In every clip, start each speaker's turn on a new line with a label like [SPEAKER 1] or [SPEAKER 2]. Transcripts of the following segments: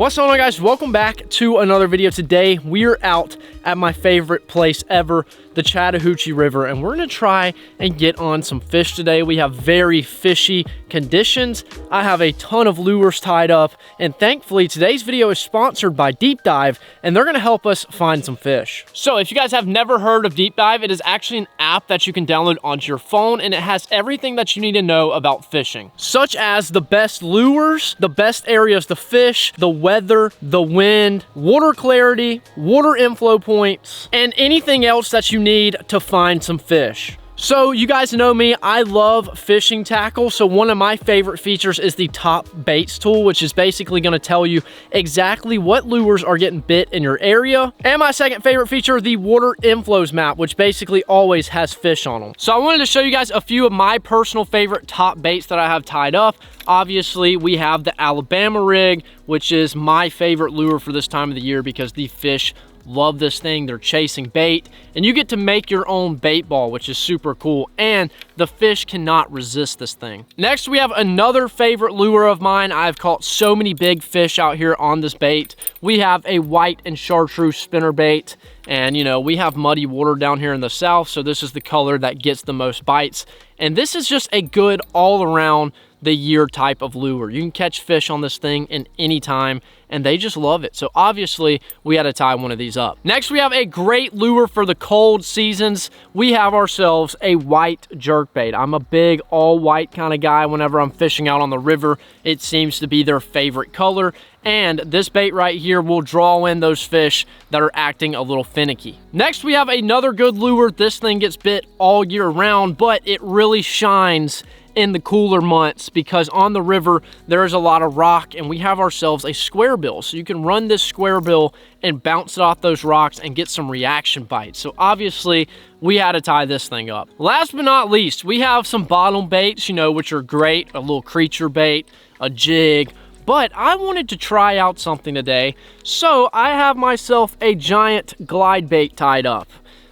[SPEAKER 1] What's going on, guys? Welcome back to another video. Today we are out at my favorite place ever, the Chattahoochee River, and we're gonna try and get on some fish today. We have very fishy conditions. I have a ton of lures tied up, and thankfully today's video is sponsored by Deep Dive, and they're gonna help us find some fish. So if you guys have never heard of Deep Dive, it is actually an app that you can download onto your phone, and it has everything that you need to know about fishing, such as the best lures, the best areas to fish, the weather, the wind, water clarity, water inflow points, and anything else that you need to find some fish. So you guys know me, I love fishing tackle. So one of my favorite features is the top baits tool, which is basically going to tell you exactly what lures are getting bit in your area. And my second favorite feature, the water inflows map, which basically always has fish on them. So I wanted to show you guys a few of my personal favorite top baits that I have tied up. Obviously, we have the Alabama rig, which is my favorite lure for this time of the year because the fish love this thing. They're chasing bait, and you get to make your own bait ball, which is super cool, and the fish cannot resist this thing. Next, we have another favorite lure of mine. I've caught so many big fish out here on this bait. We have a white and chartreuse spinnerbait, and you know, we have muddy water down here in the south, so this is the color that gets the most bites, and this is just a good all-around the year type of lure. You can catch fish on this thing in any time, and they just love it. So obviously we had to tie one of these up. Next, we have a great lure for the cold seasons. We have ourselves a white jerkbait. I'm a big all white kind of guy. Whenever I'm fishing out on the river, it seems to be their favorite color, and this bait right here will draw in those fish that are acting a little finicky. Next, we have another good lure. This thing gets bit all year round, but it really shines in the cooler months because on the river there is a lot of rock, and we have ourselves a square bill, so you can run this square bill and bounce it off those rocks and get some reaction bites. So obviously we had to tie this thing up. Last but not least, we have some bottom baits, you know, which are great, a little creature bait, a jig, but I wanted to try out something today, so I have myself a giant glide bait tied up.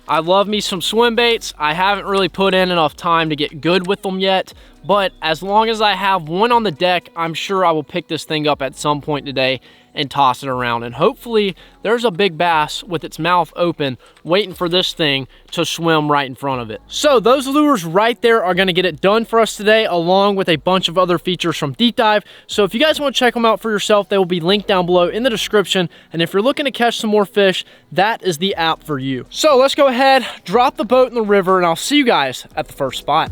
[SPEAKER 1] I love me some swim baits. I haven't really put in enough time to get good with them yet, but as long as I have one on the deck, I'm sure I will pick this thing up at some point today and toss it around. And hopefully there's a big bass with its mouth open waiting for this thing to swim right in front of it. So those lures right there are gonna get it done for us today, along with a bunch of other features from Deep Dive. So if you guys wanna check them out for yourself, they will be linked down below in the description. And if you're looking to catch some more fish, that is the app for you. So let's go ahead, drop the boat in the river, and I'll see you guys at the first spot.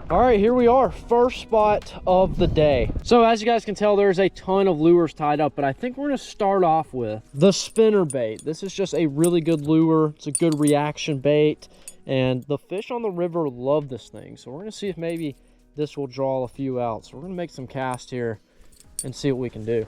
[SPEAKER 1] All right, here we are, first spot of the day. So as you guys can tell, there's a ton of lures tied up, but I think we're gonna start off with the spinnerbait. This is just a really good lure. It's a good reaction bait, and the fish on the river love this thing. So we're gonna see if maybe this will draw a few out. So we're gonna make some casts here and see what we can do.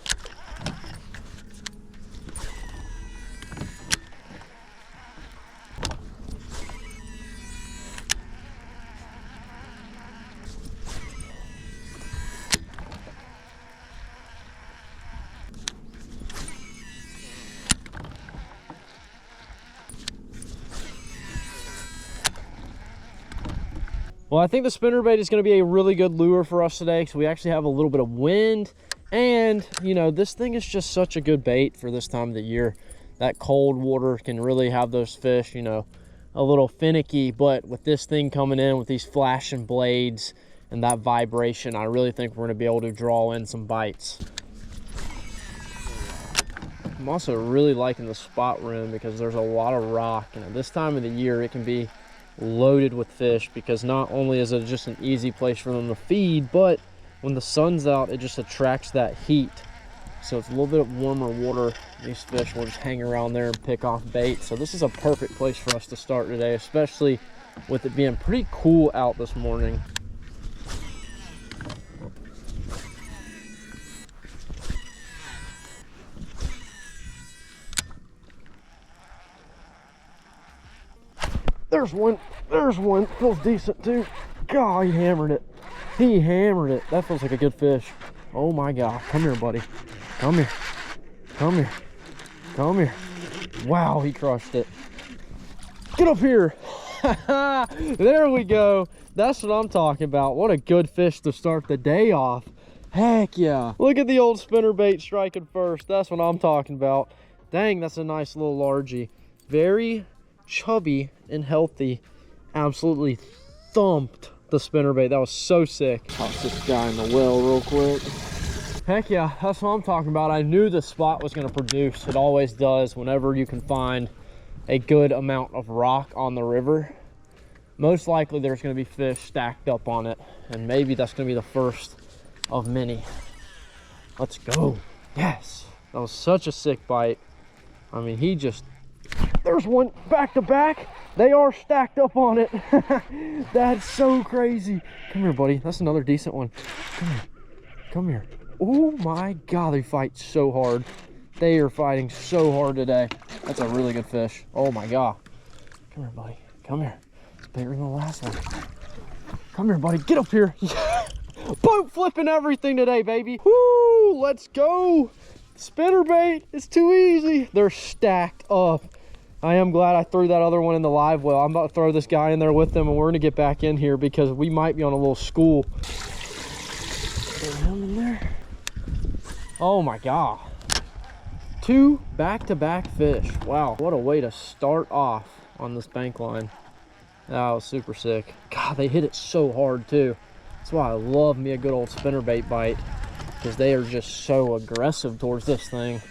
[SPEAKER 1] Well, I think the spinnerbait is going to be a really good lure for us today because we actually have a little bit of wind, and you know, this thing is just such a good bait for this time of the year. That cold water can really have those fish, you know, a little finicky, but with this thing coming in with these flashing blades and that vibration, I really think we're going to be able to draw in some bites. I'm also really liking the spot room because there's a lot of rock, and at this time of the year it can be loaded with fish because not only is it just an easy place for them to feed, but when the sun's out, it just attracts that heat. So it's a little bit of warmer water. These fish will just hang around there and pick off bait. So this is a perfect place for us to start today, especially with it being pretty cool out this morning. There's one. There's one. Feels decent too. God, he hammered it. He hammered it. That feels like a good fish. Oh my God. Come here, buddy. Come here. Come here. Come here. Wow, he crushed it. Get up here. There we go. That's what I'm talking about. What a good fish to start the day off. Heck yeah. Look at the old spinnerbait striking first. That's what I'm talking about. Dang, that's a nice little largie. Very chubby and healthy. Absolutely thumped the spinnerbait. That was so sick. Toss this guy in the well real quick. Heck yeah, that's what I'm talking about. I knew the spot was going to produce. It always does whenever you can find a good amount of rock on the river. Most likely there's going to be fish stacked up on it, and maybe that's going to be the first of many. Let's go. Yes, that was such a sick bite. I mean, he just, there's one back to back. They are stacked up on it. That's so crazy. Come here, buddy. That's another decent one. Come here. Come here. Oh my God, they fight so hard. They are fighting so hard today. That's a really good fish. Oh my God. Come here, buddy. Come here. It's bigger than the last one. Come here, buddy. Get up here. Boat flipping everything today, baby. Woo, let's go. Spinnerbait, it's too easy. They're stacked up. I am glad I threw that other one in the live well. I'm about to throw this guy in there with them, and we're gonna get back in here because we might be on a little school. Get him in there. Oh my God. 2 back-to-back fish. Wow, what a way to start off on this bank line. That was super sick. God, they hit it so hard too. That's why I love me a good old spinnerbait bite, because they are just so aggressive towards this thing.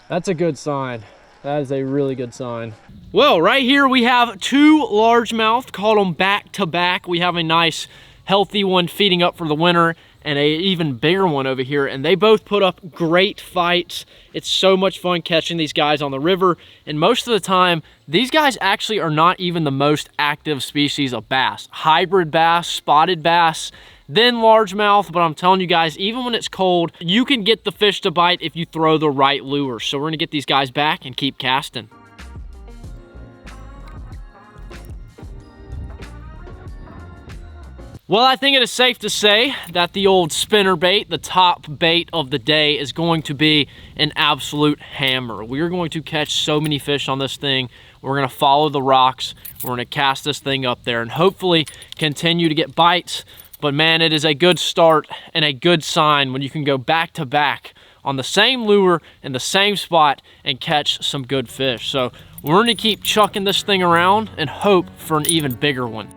[SPEAKER 1] That's a good sign. That is a really good sign. Well, right here we have 2 largemouth, called them back to back. We have a nice healthy one feeding up for the winter, and a even bigger one over here, and they both put up great fights. It's so much fun catching these guys on the river, and most of the time these guys actually are not even the most active species of bass. Hybrid bass, spotted bass, then largemouth. But I'm telling you guys, even when it's cold, you can get the fish to bite if you throw the right lure. So we're gonna get these guys back and keep casting. Well, I think it is safe to say that the old spinnerbait, the top bait of the day, is going to be an absolute hammer. We're going to catch so many fish on this thing. We're going to follow the rocks. We're going to cast this thing up there and hopefully continue to get bites. But man, it is a good start and a good sign when you can go back to back on the same lure in the same spot and catch some good fish. So we're going to keep chucking this thing around and hope for an even bigger one.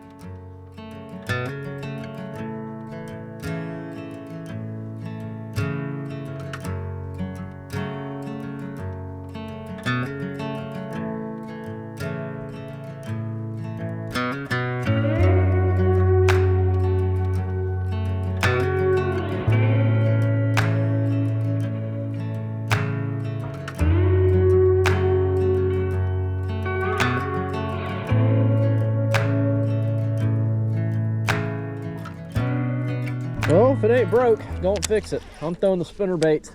[SPEAKER 1] Well, if it ain't broke, don't fix it. I'm throwing the spinnerbait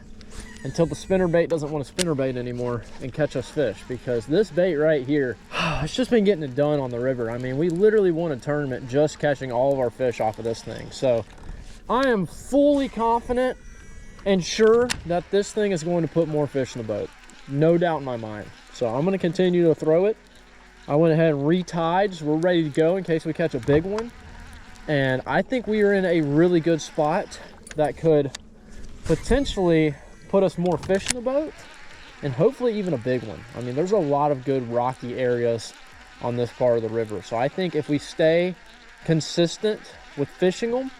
[SPEAKER 1] until the spinnerbait doesn't want to spinnerbait anymore and catch us fish, because this bait right here, it's just been getting it done on the river. I mean, we literally won a tournament just catching all of our fish off of this thing. So I am fully confident and sure that this thing is going to put more fish in the boat. No doubt in my mind. So I'm going to continue to throw it. I went ahead and retied, so we're ready to go in case we catch a big one. And I think we are in a really good spot that could potentially put us more fish in the boat, and hopefully even a big one. I mean, there's a lot of good rocky areas on this part of the river. So I think if we stay consistent with fishing them,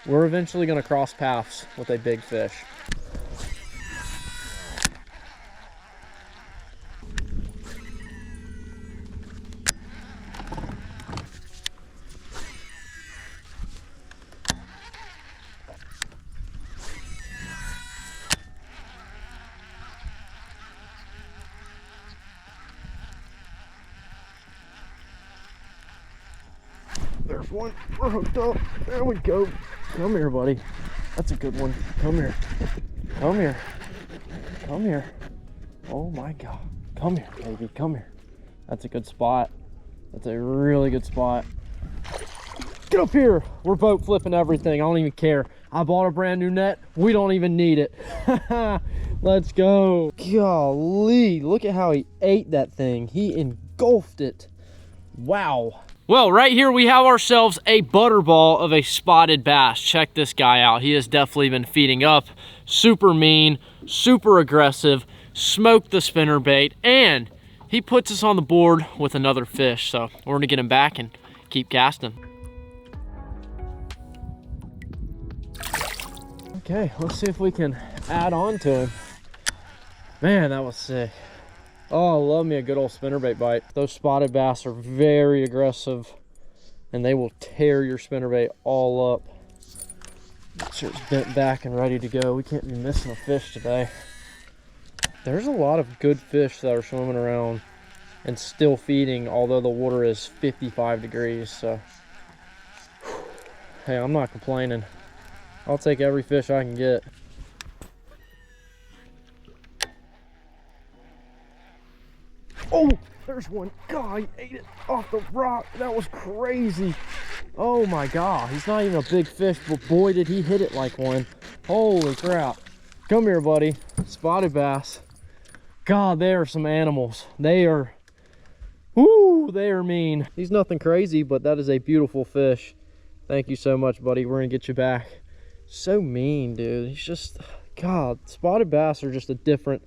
[SPEAKER 1] we're eventually going to cross paths with a big fish. there's one. We're hooked up. There we go. Come here, buddy. That's a good one. Come here. Come here. Come here. Oh my God. Come here, baby. Come here. That's a good spot. That's a really good spot. Get up here. We're boat flipping everything. I don't even care. I bought a brand new net. We don't even need it. Let's go. Golly, look at how he ate that thing. He engulfed it. Wow. Well, right here we have ourselves a butterball of a spotted bass. Check this guy out. He has definitely been feeding up. Super mean, super aggressive, smoked the spinnerbait, and he puts us on the board with another fish. So we're gonna get him back and keep casting. Okay, let's see if we can add on to him. Man, that was sick. Oh, I love me a good old spinnerbait bite. Those spotted bass are very aggressive and they will tear your spinnerbait all up. Make sure it's bent back and ready to go. We can't be missing a fish today. There's a lot of good fish that are swimming around and still feeding, although the water is 55 degrees. So, hey, I'm not complaining. I'll take every fish I can get. Oh, there's one. God, he ate it off the rock. That was crazy. Oh my God, he's not even a big fish, but boy, did he hit it like one. Holy crap. Come here, buddy. Spotted bass. God, they are some animals. They are, whoo, they are mean. He's nothing crazy, but that is a beautiful fish. Thank you so much, buddy. We're gonna get you back. So mean, dude. He's just, God, spotted bass are just a different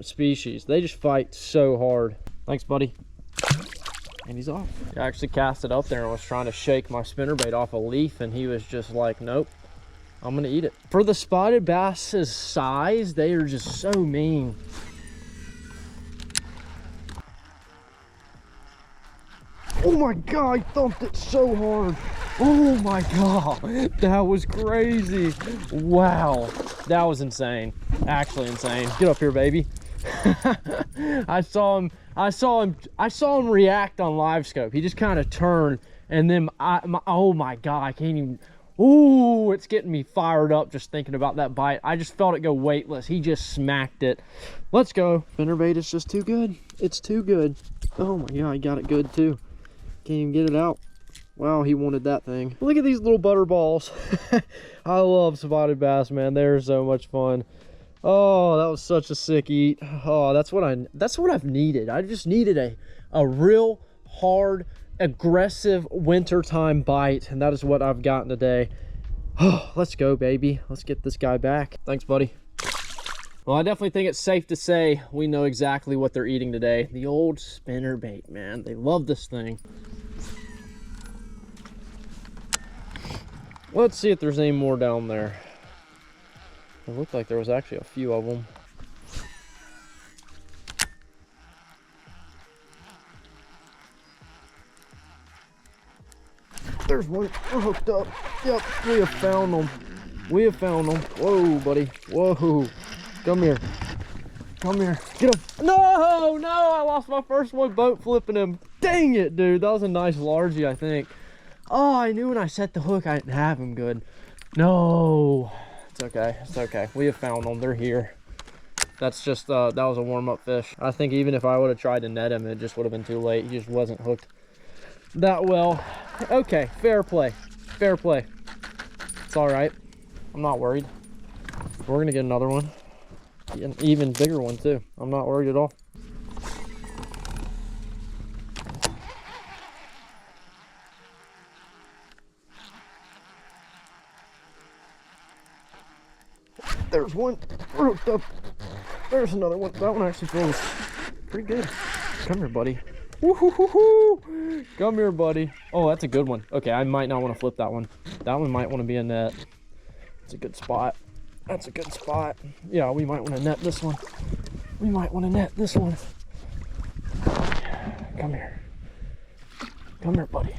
[SPEAKER 1] species. They just fight so hard. Thanks, buddy. And he's off. I actually cast it up there and was trying to shake my spinnerbait off a leaf, and he was just like, nope, I'm gonna eat it. For the spotted bass's size, they are just so mean. Oh my God, I thumped it so hard. Oh my God, that was crazy. Wow, that was insane. Actually insane. Get up here, baby. I saw him react on live scope. He just kind of turned, and then oh my God, I can't even. Ooh, it's getting me fired up just thinking about that bite. I just felt it go weightless. He just smacked it. Let's go. Spinnerbait is just too good. It's too good. Oh my God, he got it good too. Can't even get it out. Wow, he wanted that thing. Look at these little butter balls. I love spotted bass, man. They're so much fun. Oh, that was such a sick eat. Oh, that's what I've needed. I just needed a real hard, aggressive wintertime bite, and that is what I've gotten today. Oh, let's go, baby. Let's get this guy back. Thanks, buddy. Well, I definitely think it's safe to say we know exactly what they're eating today. The old spinnerbait, man. They love this thing. Let's see if there's any more down there. It looked like there was actually a few of them. There's one. We're hooked up. Yep, we have found them. We have found them. Whoa, buddy. Whoa. Come here. Come here. Get him. No, I lost my first one boat flipping him. Dang it, dude. That was a nice largie, I think. Oh, I knew when I set the hook I didn't have him good. No. It's okay. It's okay. We have found them. They're here. That's just, that was a warm-up fish. I think even if I would have tried to net him, it just would have been too late. He just wasn't hooked that well. Okay, fair play. Fair play. It's all right. I'm not worried. We're going to get another one. An even bigger one, too. I'm not worried at all. There's one. We're hooked up. There's another one. That one actually feels pretty good. Come here, buddy. Woo-hoo-hoo-hoo. Come here, buddy. Oh, that's a good one. Okay, I might not want to flip that one. That one might want to be a net. It's a good spot. That's a good spot. Yeah, we might want to net this one. We might want to net this one. Come here. Come here, buddy.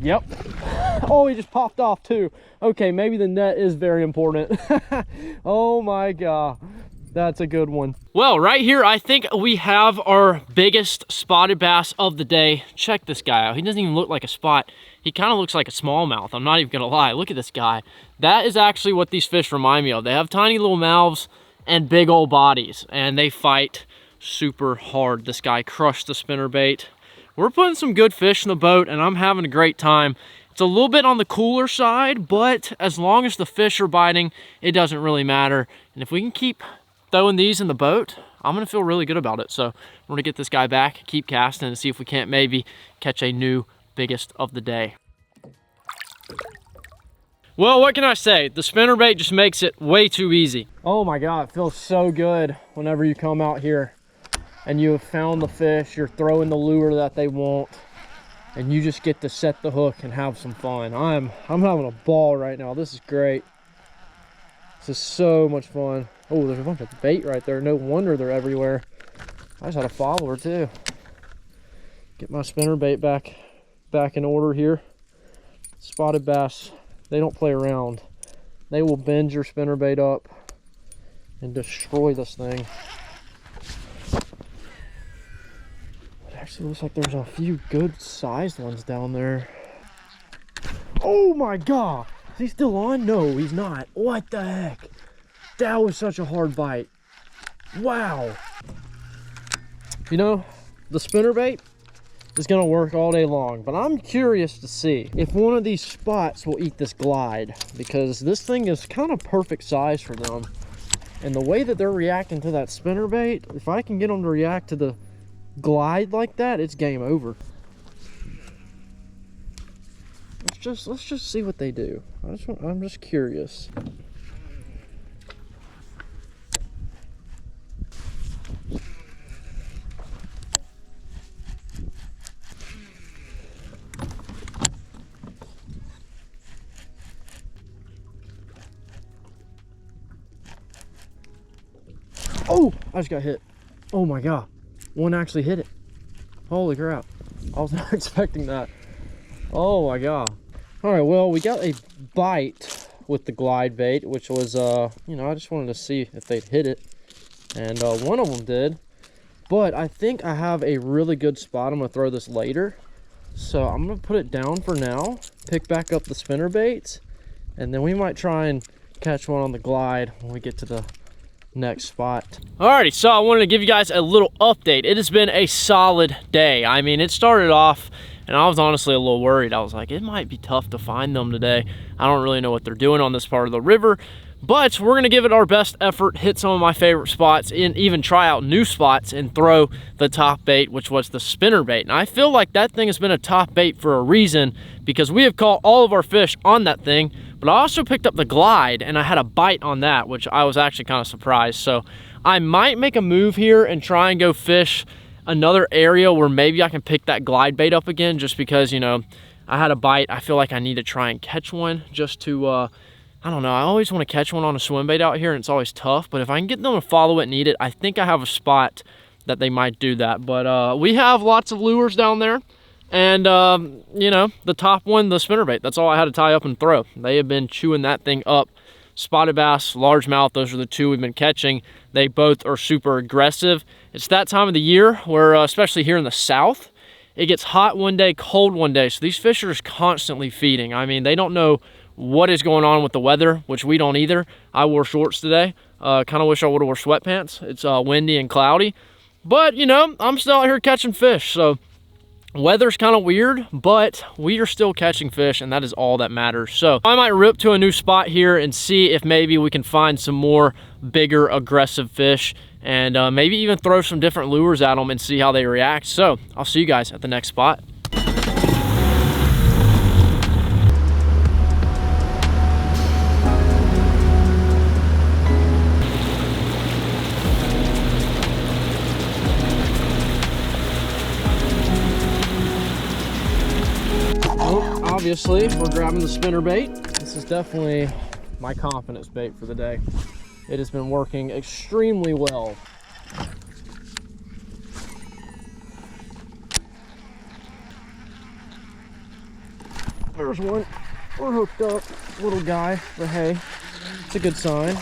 [SPEAKER 1] Yep. Oh, he just popped off too. Okay, maybe the net is very important. Oh my God. That's a good one. Well, right here, I think we have our biggest spotted bass of the day. Check this guy out. He doesn't even look like a spot. He kind of looks like a smallmouth. I'm not even gonna lie. Look at this guy. That is actually what these fish remind me of. They have tiny little mouths and big old bodies, and they fight super hard. This guy crushed the spinnerbait. We're putting some good fish in the boat, and I'm having a great time. It's a little bit on the cooler side, but as long as the fish are biting, it doesn't really matter. And if we can keep throwing these in the boat, I'm gonna feel really good about it. So we're gonna get this guy back, keep casting, and see if we can't maybe catch a new biggest of the day. Well, what can I say? The spinnerbait just makes it way too easy. Oh my God, it feels so good whenever you come out here and you have found the fish, you're throwing the lure that they want, and you just get to set the hook and have some fun. I'm having a ball right now. This is great. This is so much fun. Oh, there's a bunch of bait right there. No wonder they're everywhere. I just had a follower too. Get my spinnerbait back in order here. Spotted bass, they don't play around. They will bend your spinnerbait up and destroy this thing. It actually looks like there's a few good sized ones down there. Oh my God, is he still on? No, he's not. What the heck? That was such a hard bite. Wow. You know, the spinnerbait is gonna work all day long, but I'm curious to see if one of these spots will eat this glide, because this thing is kind of perfect size for them. And the way that they're reacting to that spinnerbait, if I can get them to react to the glide like that, it's game over. Let's just see what they do. I'm just curious. Oh, I just got hit. Oh my God. One actually hit it. Holy crap. I was not expecting that. Oh my God. All right, well, we got a bite with the glide bait, which was, you know, I just wanted to see if they'd hit it. And one of them did. But I think I have a really good spot. I'm gonna throw this later. So I'm gonna put it down for now, pick back up the spinner baits, and then we might try and catch one on the glide when we get to the next spot. Alrighty, so I wanted to give you guys a little update. It has been a solid day. I mean, it started off and I was honestly a little worried. I was like, it might be tough to find them today. I don't really know what they're doing on this part of the river, but we're gonna give it our best effort, hit some of my favorite spots, and even try out new spots and throw the top bait, which was the spinner bait. And I feel like that thing has been a top bait for a reason, because we have caught all of our fish on that thing. But I also picked up the glide and I had a bite on that, which I was actually kind of surprised. So I might make a move here and try and go fish another area where maybe I can pick that glide bait up again, just because, you know, I had a bite. I feel like I need to try and catch one just to, I don't know. I always want to catch one on a swim bait out here, and it's always tough. But if I can get them to follow it and eat it, I think I have a spot that they might do that. But we have lots of lures down there. And, you know, the top one, the spinnerbait, that's all I had to tie up and throw. They have been chewing that thing up. Spotted bass, largemouth, those are the two we've been catching. They both are super aggressive. It's that time of the year where, especially here in the south, it gets hot one day, cold one day. So these fish are just constantly feeding. I mean, they don't know what is going on with the weather, which we don't either. I wore shorts today. Kind of wish I would have wore sweatpants. It's windy and cloudy. But, you know, I'm still out here catching fish, so weather's kind of weird, but we are still catching fish, and that is all that matters. So I might rip to a new spot here and see if maybe we can find some more bigger aggressive fish, and maybe even throw some different lures at them and see how they react. So I'll see you guys at the next spot. Obviously, we're grabbing the spinner bait. This is definitely my confidence bait for the day. It has been working extremely well. There's one. We're hooked up. Little guy, but hey, it's a good sign.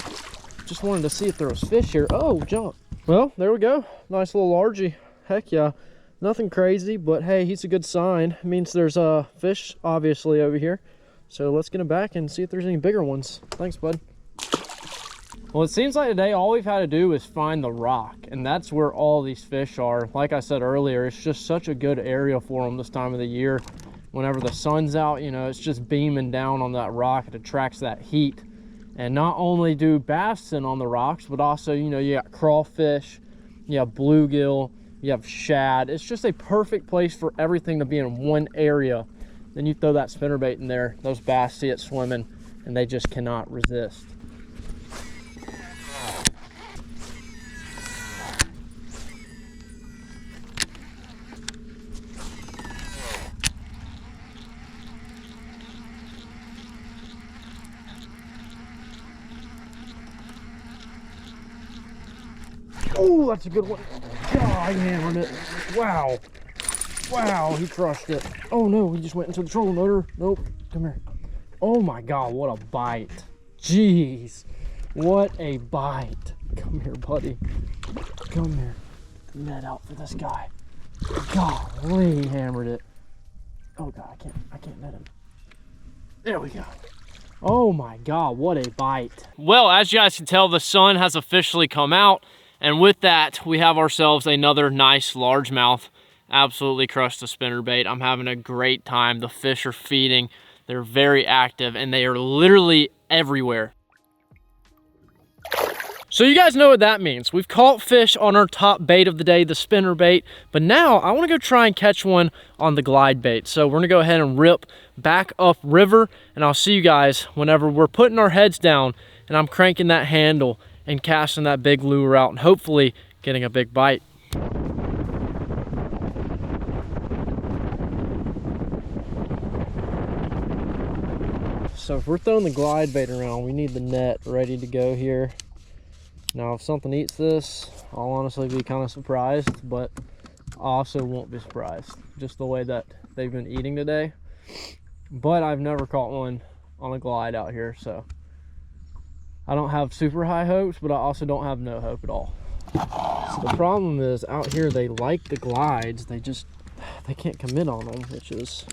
[SPEAKER 1] just wanted to see if there was fish here. Oh, jump. Well, there we go. Nice little largie. Heck yeah. Nothing crazy, but hey, he's a good sign. It means there's fish, obviously, over here. So let's get him back and see if there's any bigger ones. Thanks, bud. Well, it seems like today all we've had to do is find the rock, and that's where all these fish are. Like I said earlier, it's just such a good area for them this time of the year. Whenever the sun's out, you know, it's just beaming down on that rock. It attracts that heat. And not only do bass sit on the rocks, but also, you know, you got crawfish, you have bluegill, you have shad. It's just a perfect place for everything to be in one area. Then you throw that spinnerbait in there, those bass see it swimming, and they just cannot resist. Oh, that's a good one. God, he hammered it. Wow. Wow, he crushed it. Oh no, he just went into the trolling motor. Nope, come here. Oh my God, what a bite. Jeez, what a bite. Come here, buddy. Come here. Get the net out for this guy. Golly, he hammered it. Oh God, I can't net him. There we go. Oh my God, what a bite. Well, as you guys can tell, the sun has officially come out. And with that, we have ourselves another nice largemouth. Absolutely crushed the spinnerbait. I'm having a great time. The fish are feeding. They're very active, and they are literally everywhere. So you guys know what that means. We've caught fish on our top bait of the day, the spinnerbait, but now I want to go try and catch one on the glide bait. So we're going to go ahead and rip back up river, and I'll see you guys whenever we're putting our heads down and I'm cranking that handle and casting that big lure out and hopefully getting a big bite. So if we're throwing the glide bait around, we need the net ready to go here. Now if something eats this, I'll honestly be kind of surprised, but I also won't be surprised. Just the way that they've been eating today. But I've never caught one on a glide out here, so I don't have super high hopes, but I also don't have no hope at all. So the problem is out here, they like the glides. They can't commit on them, which is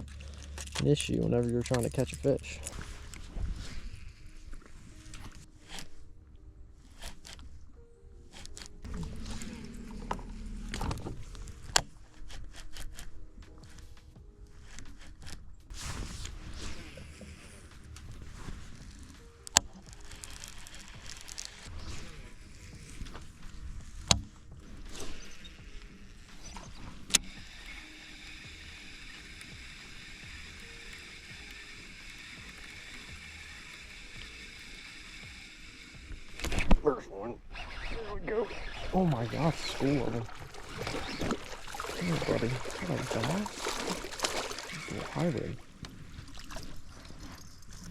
[SPEAKER 1] an issue whenever you're trying to catch a fish. First one. There we go. Oh my God, school of them. Come here, buddy. What a little hybrid.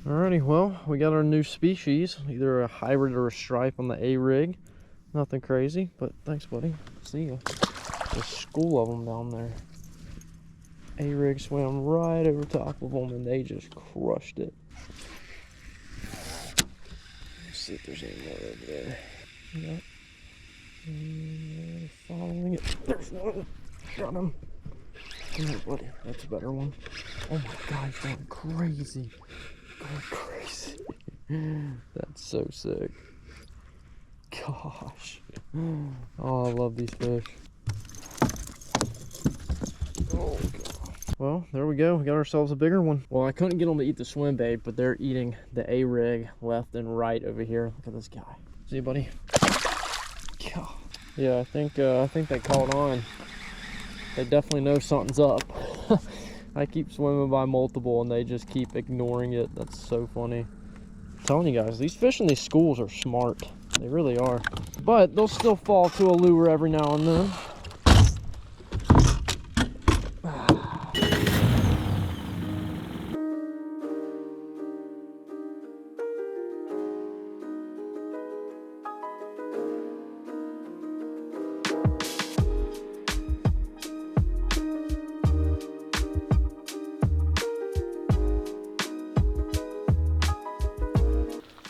[SPEAKER 1] Alrighty, well, we got our new species. Either a hybrid or a stripe on the A-rig. Nothing crazy, but thanks, buddy. See ya. There's a school of them down there. A-rig swam right over top of them and they just crushed it. See if there's any more over there. Yep. Following it. There's one. Got him. Come here, buddy. That's a better one. Oh my God, he's going crazy. Going crazy. That's so sick. Gosh. Oh, I love these fish. Oh, God. Well, there we go. We got ourselves a bigger one. Well, I couldn't get them to eat the swim bait, but they're eating the A-rig left and right over here. Look at this guy. See, buddy? God. Yeah, I think they caught on. They definitely know something's up. I keep swimming by multiple, and they just keep ignoring it. That's so funny. I'm telling you guys, these fish in these schools are smart. They really are. But they'll still fall to a lure every now and then.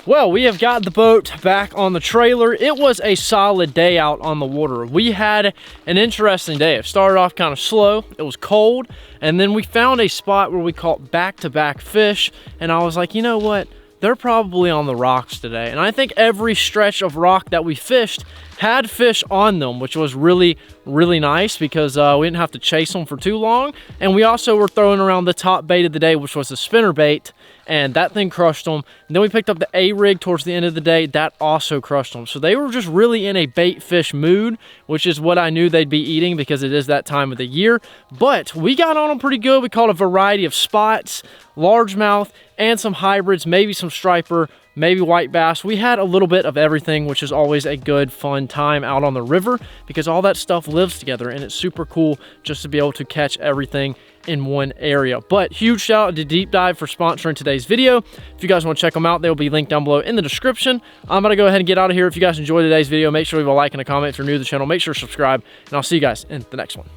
[SPEAKER 1] Well, we have got the boat back on the trailer. It was a solid day out on the water. We had an interesting day. It started off kind of slow. It was cold, and then we found a spot where we caught back-to-back fish, and I was like, you know what? They're probably on the rocks today. And I think every stretch of rock that we fished had fish on them, which was really, really nice because we didn't have to chase them for too long. And we also were throwing around the top bait of the day, which was the spinnerbait, and that thing crushed them. And then we picked up the A-rig towards the end of the day. That also crushed them. So they were just really in a bait fish mood, which is what I knew they'd be eating because it is that time of the year. But we got on them pretty good. We caught a variety of spots, largemouth, and some hybrids, maybe some striper, maybe white bass. We had a little bit of everything, which is always a good, fun time out on the river because all that stuff lives together, and it's super cool just to be able to catch everything in one area. But huge shout out to Deep Dive for sponsoring today's video. If you guys want to check them out, they'll be linked down below in the description. I'm going to go ahead and get out of here. If you guys enjoyed today's video, make sure to leave a like and a comment. If you're new to the channel, make sure to subscribe, and I'll see you guys in the next one.